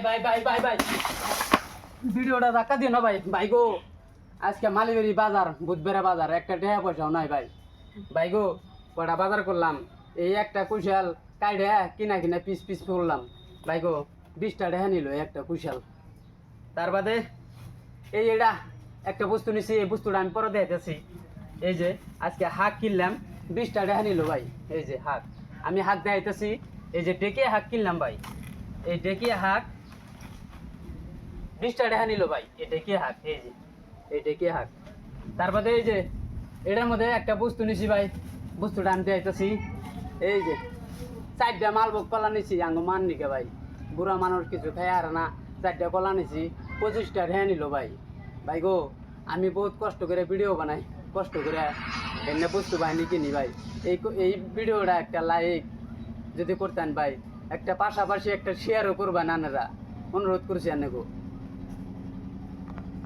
ভাই ভিডিওটা ধাক্কা দিও না ভাই। ভাই গো আজকে মালিবাড়ি বাজার, বুধবারে বাজার, একটা টাকা পয়সাও নাই ভাই। ভাই গো কটা বাজার করলাম, এই একটা কুশাল কাইডে কিনা কিনা পিস পিস করলাম। ভাই গো 20টা টাকা নিল একটা কুশাল। তার বাদে এই এটা একটা বস্তু নিছি, এই বস্তুটা আমি পরে দেখতেছি। এই যে আজকে হাঁক কিনলাম, 20টা টাকা নিল ভাই। এই যে হাঁক, আমি হাঁক দেখাইতেছি। এই যে ডেকে হাঁক কিনলাম ভাই, এই ডেকে হাঁক 20টা টাকা নিল ভাই। এই ডেকে হাঁক, এই যে এই ডেকে হাঁক। তার বাদে এই যে এটার মধ্যে একটা বস্তু নিছি ভাই, বস্তুটা আমি দেখাইতেছি। এই যে 4টা মালভোগ কলা নিছি, আঙ্গ মান নিকে ভাই। বুড়া মানুষ কিছু খাই আর না, 4টা কলা নিছি, 25টা টাকা নিল ভাই। ভাই গো আমি বহুত কষ্ট করে ভিডিও বানাই, কষ্ট করে এমনি বস্তু বাহিনী কিনি ভাই। এই ভিডিওটা একটা লাইক যদি করতেন ভাই, একটা পাশাপাশি একটা শেয়ারও করবেন আনারা, অনুরোধ করছি আনে গো।